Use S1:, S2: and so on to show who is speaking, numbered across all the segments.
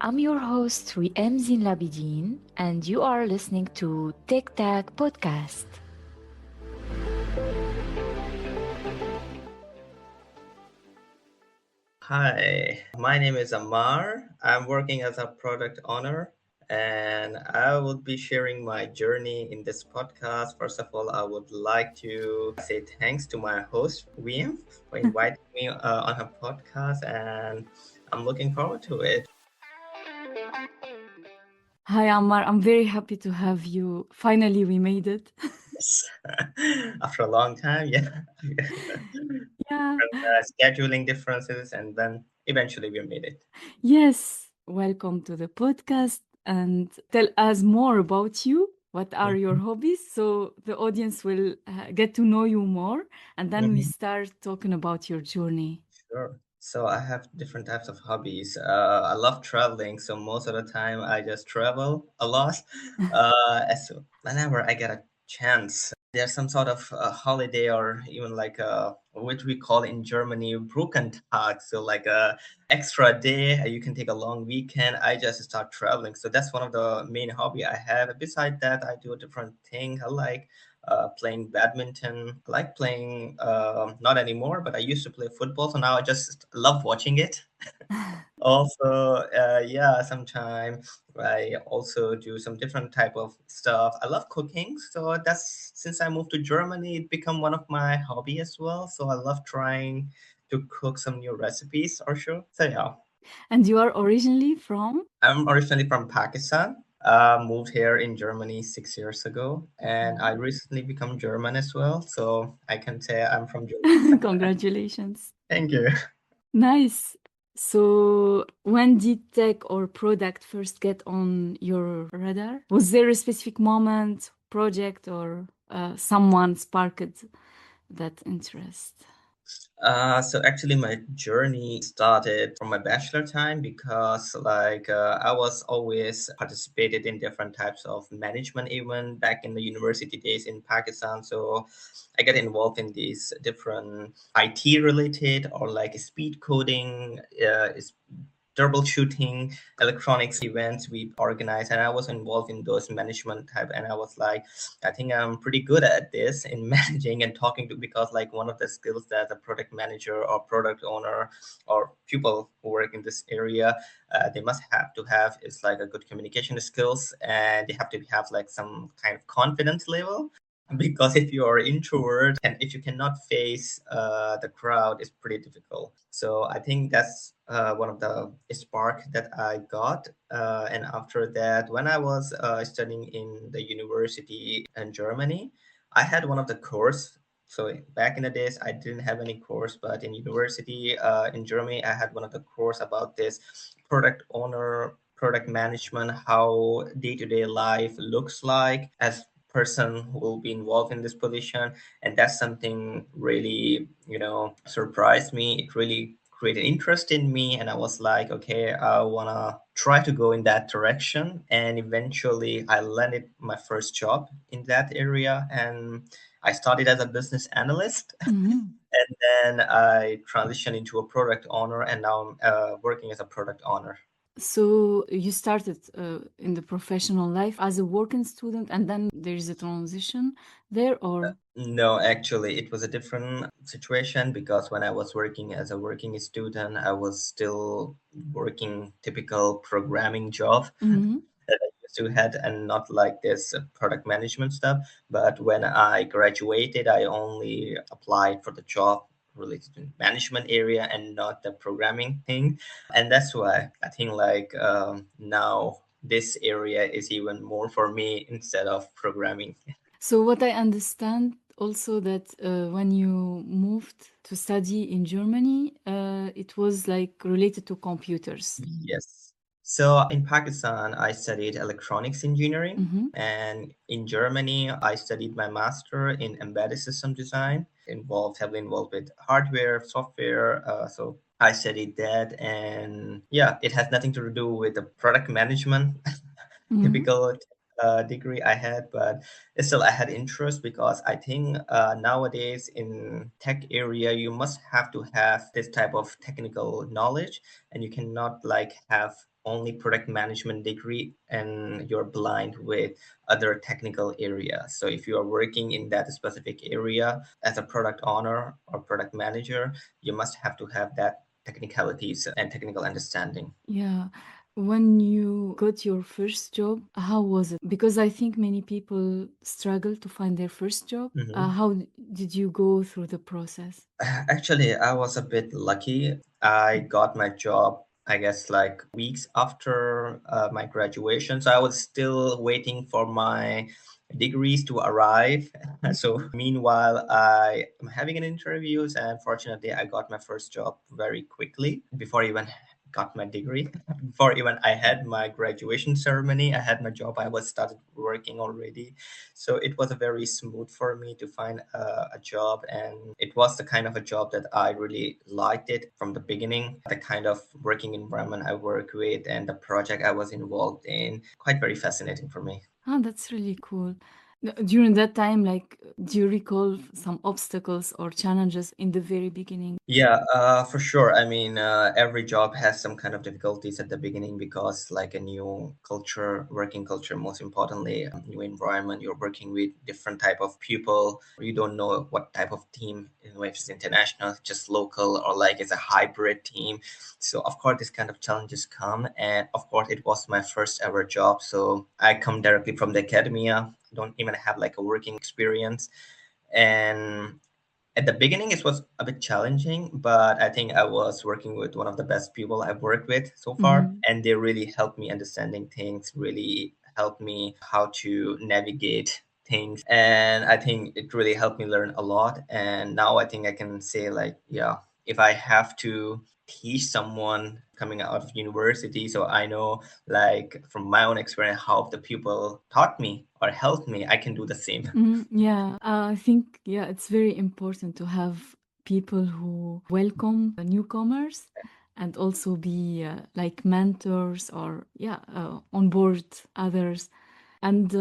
S1: I'm your host, Riem Zin Labidin, and you are listening to Tech Tag Podcast.
S2: Hi, my name is Ammar. I'm working as a product owner and I would be sharing my journey in this podcast. First of all, I would like to say thanks to my host, William, for inviting me on her podcast, and I'm looking forward to it.
S3: Hi, Ammar. I'm very happy to have you. Finally, we made it.
S2: Yes. After a long time, yeah.
S3: Yeah.
S2: Scheduling differences, and then eventually we made it.
S3: Yes. Welcome to the podcast and tell us more about you. What are your hobbies? So the audience will get to know you more. And then we
S2: Mhm.
S3: start talking about your journey.
S2: Sure. So I have different types of hobbies. I love traveling, so most of the time I just travel a lot. Whenever I get a chance, there's some sort of holiday or even like which we call in Germany Brückentag. So like a extra day, you can take a long weekend. I just start traveling. So that's one of the main hobby I have. Besides that, I do a different thing. I like playing badminton. I like playing, not anymore, but I used to play football. So now I just love watching it. Also, yeah, sometimes I also do some different type of stuff. I love cooking. So that's since I moved to Germany, it become one of my hobby as well. So I love trying to cook some new recipes or sure. So yeah,
S3: And you are originally from?
S2: I'm originally from Pakistan. Moved here in Germany 6 years ago, and I recently become German as well. So I can say I'm from Germany.
S3: Congratulations.
S2: Thank you.
S3: Nice. So, when did tech or product first get on your radar? Was there a specific moment, project, or someone sparked that interest?
S2: So actually, my journey started from my bachelor time because, like, I was always participated in different types of management event back in the university days in Pakistan. So I got involved in these different IT related or like speed coding, troubleshooting electronics events we organized, and I was involved in those management type, and I was like, I think I'm pretty good at this in managing and talking to, because like one of the skills that a product manager or product owner or people who work in this area, they must have to have is like a good communication skills, and they have to have like some kind of confidence level, because if you are introvert and if you cannot face the crowd, it's pretty difficult. So I think that's one of the spark that I got. And after that, when I was studying in the university in Germany, I had one of the course. So back in the days, I didn't have any course, but in university in Germany, I had one of the course about this product owner, product management, how day-to-day life looks like as person who will be involved in this position. And that's something really, surprised me. It really created interest in me, and I was like, okay, I want to try to go in that direction. And eventually I landed my first job in that area, and I started as a business analyst.
S3: Mhm.
S2: And then I transitioned into a product owner, and now I'm working as a product owner.
S3: So, you started in the professional life as a working student, and then there is a transition there, or?
S2: No, actually, it was a different situation because when I was working as a working student, I was still working typical programming job
S3: Mhm.
S2: that I used to had, and not like this product management stuff. But when I graduated, I only applied for the job related to management area and not the programming thing. And that's why I think like now this area is even more for me instead of programming.
S3: So what I understand also that when you moved to study in Germany, it was like related to computers.
S2: Yes. So in Pakistan, I studied electronics engineering,
S3: Mm-hmm.
S2: and in Germany, I studied my master in embedded system design, heavily involved with hardware, software. So I studied that, and yeah, it has nothing to do with the product management
S3: Mm-hmm.
S2: typical degree I had, but still I had interest because I think nowadays in tech area you must have to have this type of technical knowledge, and you cannot like have only product management degree and you're blind with other technical areas. So if you are working in that specific area as a product owner or product manager, you must have to have that technicalities and technical understanding.
S3: Yeah. When you got your first job, how was it? Because I think many people struggle to find their first job.
S2: Mhm.
S3: How did you go through the process?
S2: Actually, I was a bit lucky. I got my job, I guess, like weeks after my graduation. So I was still waiting for my degrees to arrive. So meanwhile, I am having an interviews, and fortunately, I got my first job very quickly before even got my degree. Before even I had my graduation ceremony, I had my job. I was started working already. So it was a very smooth for me to find a job, and it was the kind of a job that I really liked it from the beginning. The kind of working environment I work with and the project I was involved in, quite very fascinating for me.
S3: Oh, that's really cool. During that time, like, do you recall some obstacles or challenges in the very beginning?
S2: Yeah, for sure. I mean, every job has some kind of difficulties at the beginning because, like a new culture, working culture, most importantly, new environment, you're working with different type of people. You don't know what type of team, if it's international, just local, or like it's a hybrid team. So, of course, this kind of challenges come. And of course, it was my first ever job. So, I come directly from the academia, don't even have like a working experience. And at the beginning it was a bit challenging, but I think I was working with one of the best people I've worked with so far,
S3: Mhm.
S2: and they really helped me understanding things, really helped me how to navigate things, and I think it really helped me learn a lot. And now I think I can say, like, yeah, if I have to teach someone coming out of university, so I know, like, from my own experience how the people taught me or helped me, I can do the same.
S3: Yeah, I think, yeah, it's very important to have people who welcome newcomers and also be like mentors or, yeah, onboard others. And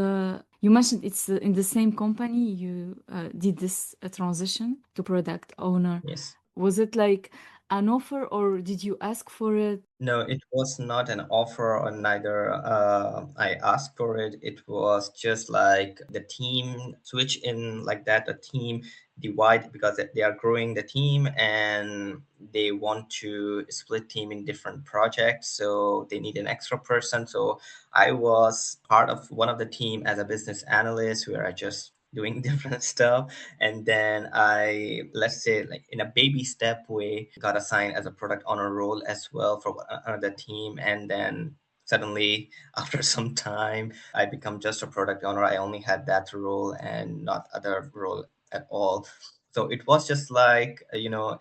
S3: you mentioned it's in the same company you did this transition to product owner.
S2: Yes.
S3: Was it like an offer or did you ask for it?
S2: No, it was not an offer, or neither I asked for it. It was just like the team switch in like that, a team divide because they are growing the team and they want to split team in different projects. So they need an extra person. So I was part of one of the team as a business analyst where I just doing different stuff, and then I, let's say, like in a baby step way, got assigned as a product owner role as well for another team. And then suddenly after some time I become just a product owner. I only had that role and not other role at all. So it was just like,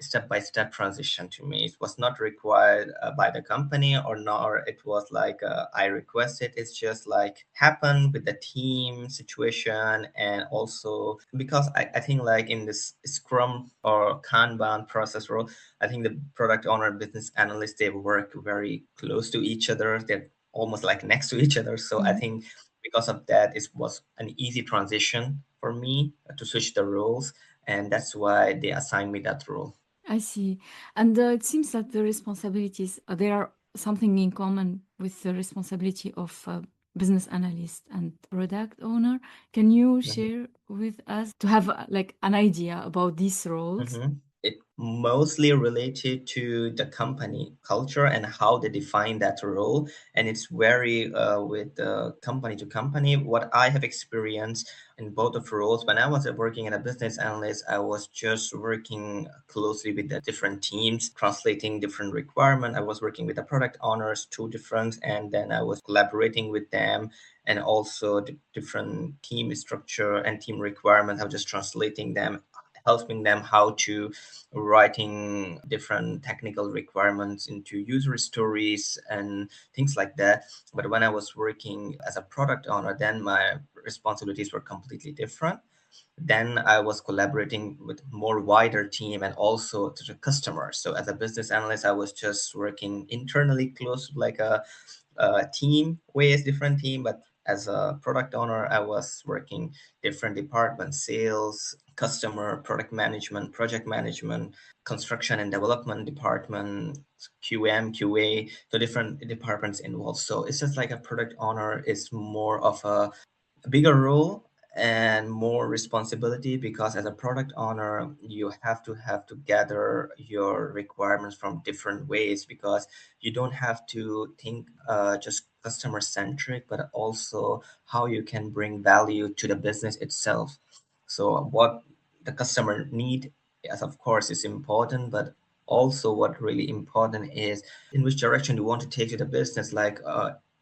S2: step by step transition to me. It was not required by the company, or nor it was like I requested. It's just like happened with the team situation. And also because I think like in this Scrum or Kanban process role, I think the product owner and business analyst, they work very close to each other. They're almost like next to each other. So I
S3: Mhm.
S2: think because of that, it was an easy transition for me to switch the roles, and that's why they assigned me that role.
S3: I see. And it seems that the responsibilities, there are something in common with the responsibility of business analyst and product owner. Can you share with us to have like an idea about these roles?
S2: Mhm. It mostly related to the company culture and how they define that role, and it's very with company to company. What I have experienced in both of roles, when I was working as a business analyst, I was just working closely with the different teams, translating different requirements. I was working with the product owners, two different, and then I was collaborating with them, and also the different team structure and team requirements. I was just translating them, helping them how to writing different technical requirements into user stories and things like that. But when I was working as a product owner, then my responsibilities were completely different. Then I was collaborating with more wider team and also to the customers. So as a business analyst, I was just working internally close, like a team ways different team. But As a product owner, I was working different departments: sales, customer, product management, project management, construction and development department, QM, QA, so different departments involved. So it's just like a product owner is more of a bigger role and more responsibility, because as a product owner you have to gather your requirements from different ways, because you don't have to think just customer centric, but also how you can bring value to the business itself. So what the customer need, yes, of course, is important, but also what really important is in which direction you want to take to the business. Like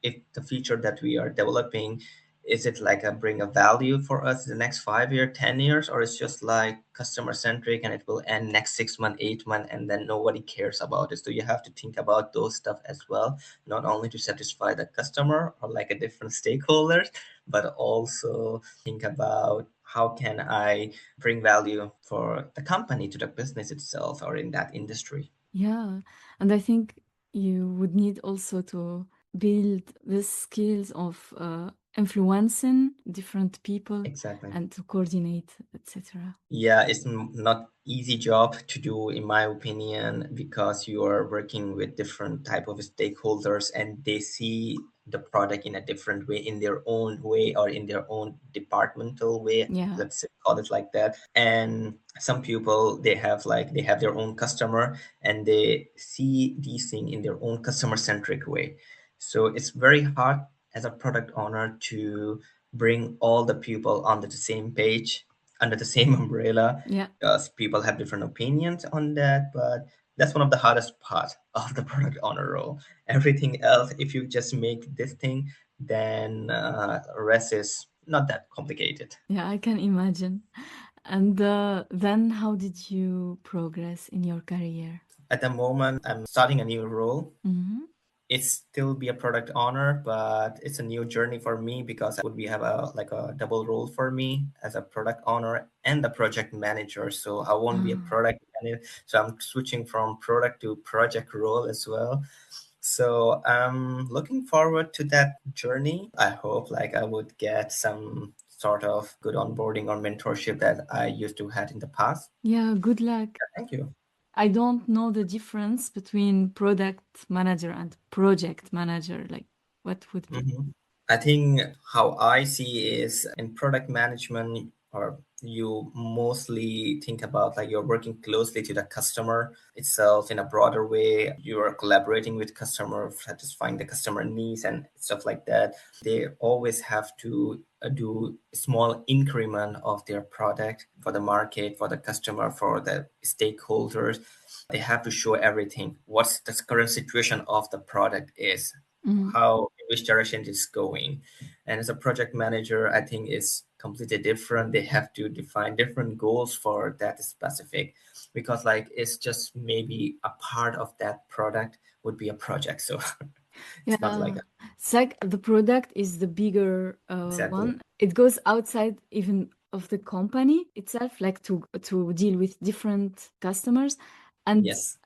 S2: if the feature that we are developing, is it like a bring a value for us in the next 5 year, 10 years, or it's just like customer centric and it will end next 6 month, 8 month, and then nobody cares about it. So you have to think about those stuff as well, not only to satisfy the customer or like a different stakeholders, but also think about how can I bring value for the company to the business itself or in that industry.
S3: Yeah, and I think you would need also to build the skills of influencing different people
S2: Exactly.
S3: and to coordinate, etc.
S2: Yeah, it's not easy job to do, in my opinion, because you are working with different type of stakeholders and they see the product in a different way, in their own way or in their own departmental way.
S3: Yeah,
S2: Let's call it like that. And some people, they have their own customer and they see these things in their own customer centric way. So it's very hard as a product owner to bring all the people onto the same page under the same umbrella,
S3: yeah,
S2: because people have different opinions on that. But that's one of the hardest part of the product owner role. Everything else, if you just make this thing, then rest is not that complicated.
S3: yeah, I can imagine. And then how did you progress in your career?
S2: At the moment, I'm starting a new role.
S3: Hmm.
S2: It's still be a product owner, but it's a new journey for me because would be have a like a double role for me as a product owner and a project manager. So I won't be a
S3: Ah,
S2: product manager. So I'm switching from product to project role as well. So I'm looking forward to that journey. I hope like I would get some sort of good onboarding or mentorship that I used to had in the past.
S3: yeah, good luck.
S2: Thank you.
S3: I don't know the difference between product manager and project manager. Like, what would be?
S2: Mhm. I think how I see is in product management, or you mostly think about like you're working closely to the customer itself in a broader way. You are collaborating with customer, satisfying the customer needs and stuff like that. They always have to do small increment of their product for the market, for the customer, for the stakeholders. They have to show everything. What's the current situation of the product is,
S3: Mm,
S2: how in which direction it's going. And as a project manager, I think it's completely different. They have to define different goals for that specific, because like it's just maybe a part of that product would be a project. So it's not like
S3: yeah, it's like the product is the bigger
S2: exactly.
S3: one. It goes outside even of the company itself, like to deal with different customers, and
S2: Yes.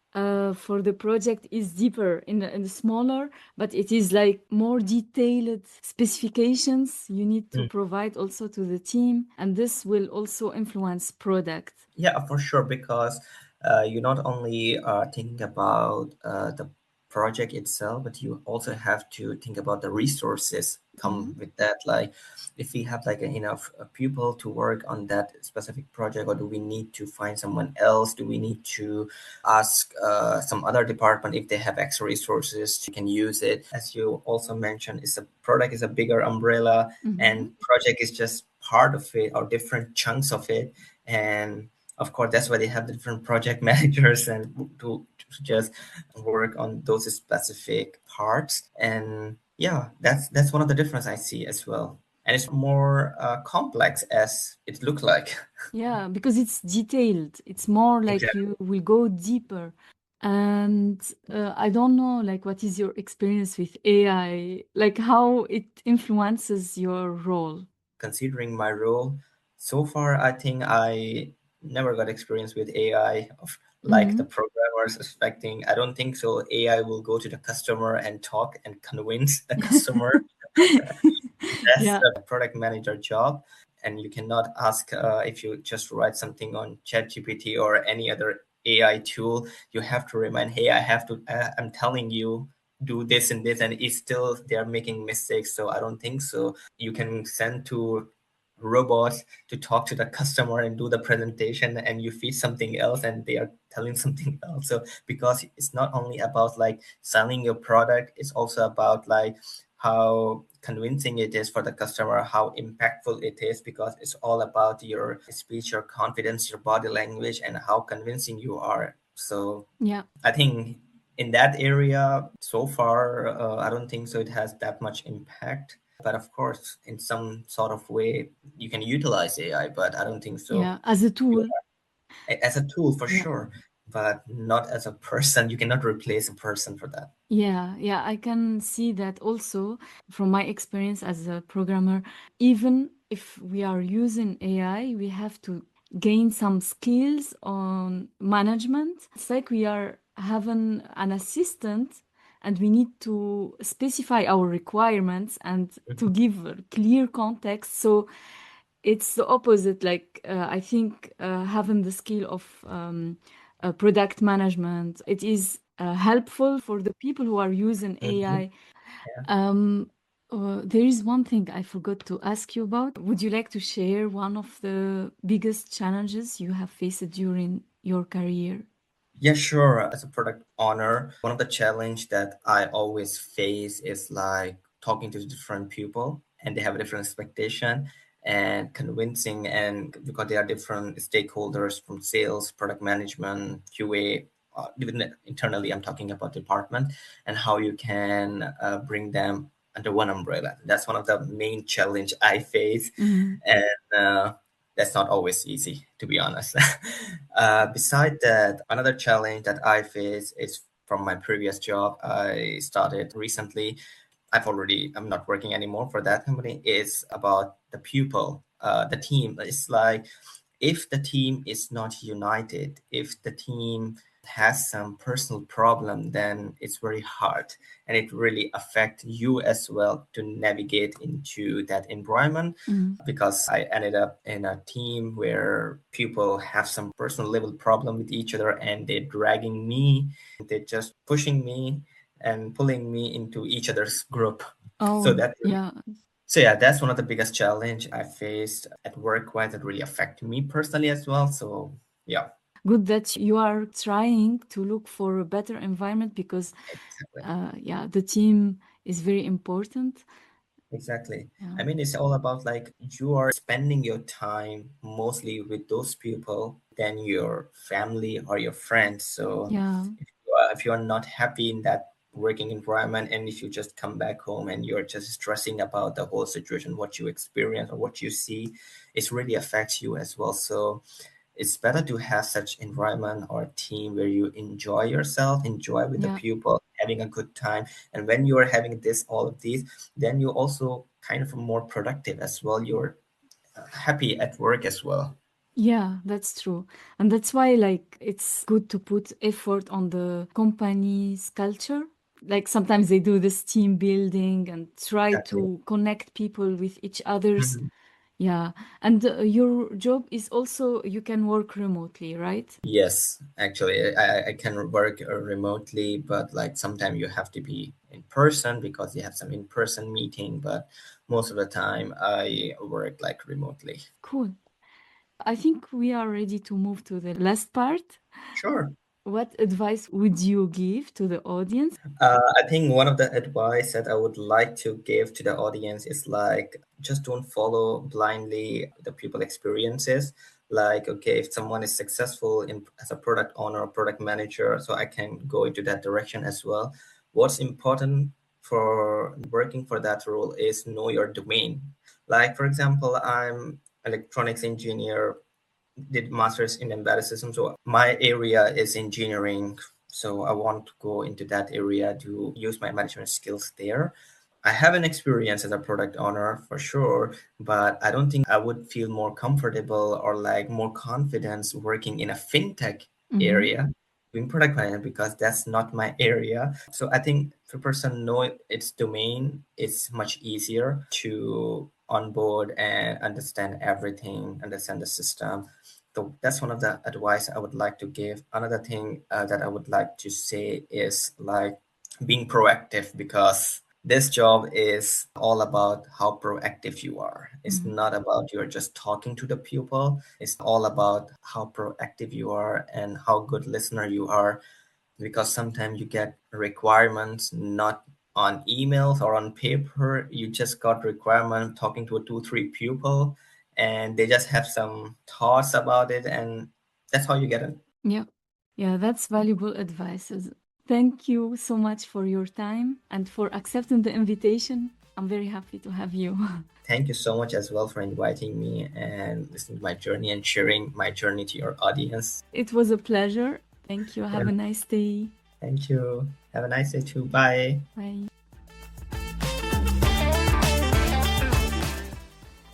S3: for the project is deeper in the smaller, but it is like more detailed specifications you need to
S2: Mm.
S3: provide also to the team, and this will also influence product.
S2: Yeah, for sure, because you not only are thinking about the project itself, but you also have to think about the resources come
S3: Mhm.
S2: with that. Like, if we have like enough people to work on that specific project, or do we need to find someone else? Do we need to ask some other department if they have extra resources, you can use it? As you also mentioned, it's a product is a bigger umbrella,
S3: Mhm.
S2: and project is just part of it or different chunks of it. And of course that's why they have the different project managers and to just work on those specific parts. And yeah, that's one of the difference I see as well, and it's more complex as it look like.
S3: Yeah, because it's detailed. It's more like
S2: Exactly.
S3: you will go deeper. And I don't know, like, what is your experience with AI? Like, how it influences your role?
S2: Considering my role so far, I think I never got experience with AI of like the
S3: Mhm.
S2: programmers expecting. I don't think so AI will go to the customer and talk and convince the customer. That's
S3: Yeah,
S2: the product manager job. And you cannot ask if you just write something on ChatGPT or any other AI tool, you have to remind, hey, I have to, I'm telling you, do this and this, and it's still they're making mistakes. So I don't think so. You can send to robots to talk to the customer and do the presentation, and you feed something else and they are telling something else. So because it's not only about like selling your product, it's also about like how convincing it is for the customer, how impactful it is, because it's all about your speech, your confidence, your body language, and how convincing you are. So
S3: yeah,
S2: I think in that area, so far, I don't think so it has that much impact. But of course, in some sort of way, you can utilize AI, but I don't think so.
S3: yeah. As a tool.
S2: As a tool for
S3: Yeah.
S2: sure, but not as a person. You cannot replace a person for that.
S3: Yeah, yeah, I can see that also from my experience as a programmer. Even if we are using AI, we have to gain some skills on management. It's like we are having an assistant and we need to specify our requirements and to give a clear context. So it's the opposite. Like, I think having the skill of product management, it is helpful for the people who are using
S2: Mhm.
S3: AI.
S2: Yeah.
S3: Um, there is one thing I forgot to ask you about. Would you like to share one of the biggest challenges you have faced during your career?
S2: Yeah, sure. As a product owner, one of the challenge that I always face is like talking to different people and they have a different expectation and convincing, and because they are different stakeholders from sales, product management, QA, even internally, I'm talking about department, and how you can bring them under one umbrella. That's one of the main challenge I face.
S3: Mhm.
S2: And that's not always easy, to be honest. Beside that, another challenge that I face is from my previous job. I started recently. I'm not working anymore for that company. Is about the pupil, the team. It's like if the team is not united, if the team has some personal problem, then it's very hard and it really affects you as well to navigate into that environment,
S3: Mhm.
S2: because I ended up in a team where people have some personal level problem with each other and they're dragging me, they're just pushing me and pulling me into each other's group. So
S3: Oh,
S2: that
S3: yeah.
S2: so yeah, that's one of the biggest challenge I faced at work wise that really affected me personally as well. So yeah,
S3: Good that you are trying to look for a better environment because,
S2: exactly.
S3: yeah, the team is very important.
S2: Exactly.
S3: Yeah.
S2: I mean, it's all about like you are spending your time mostly with those people than your family or your friends. So
S3: Yeah.
S2: if you are not happy in that working environment, and if you just come back home and you're just stressing about the whole situation, what you experience or what you see, it really affects you as well. So it's better to have such environment or team where you enjoy yourself, enjoy with the
S3: Yeah.
S2: people, having a good time. And when you are having this, all of these, then you also kind of more productive as well. You're happy at work as well.
S3: Yeah, that's true. And that's why like it's good to put effort on the company's culture. Like sometimes they do this team building and try
S2: Exactly.
S3: to connect people with each others.
S2: Mhm.
S3: Yeah. And your job is also you can work remotely, right?
S2: Yes, actually, I can work remotely, but like sometimes you have to be in person because you have some in-person meeting. But most of the time, I work like remotely.
S3: Cool. I think we are ready to move to the last part.
S2: Sure.
S3: What advice would you give to the audience?
S2: I think one of the advice that I would like to give to the audience is like just don't follow blindly the people experiences. Like, okay, if someone is successful in as a product owner or product manager, so I can go into that direction as well. What's important for working for that role is know your domain. Like, for example, I'm electronics engineer, did masters in embedded systems. So my area is engineering. So I want to go into that area to use my management skills there. I have an experience as a product owner for sure, but I don't think I would feel more comfortable or like more confidence working in a fintech
S3: Mhm.
S2: area doing product management because that's not my area. So I think if a person know its domain, it's much easier to onboard and understand everything, understand the system. So that's one of the advice I would like to give. Another thing that I would like to say is like being proactive, because this job is all about how proactive you are. It's not about you're just talking to the people. It's all about how proactive you are and how good listener you are, because sometimes you get requirements not on emails or on paper. You just got requirement talking to a 2 3 people, and they just have some thoughts about it, and that's how you get it.
S3: Yeah. Yeah, that's valuable advices. Thank you so much for your time and for accepting the invitation. I'm very happy to have you.
S2: Thank you so much as well for inviting me and listening to my journey and sharing my journey to your audience.
S3: It was a pleasure. Thank you. Have a nice day.
S2: Thank you. Have a nice day too. Bye.
S3: Bye.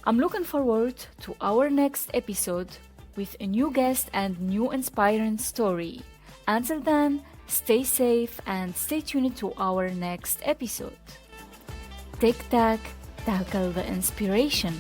S1: I'm looking forward to our next episode with a new guest and new inspiring story. Until then, stay safe and stay tuned to our next episode. Tic Tac, tackle the inspiration.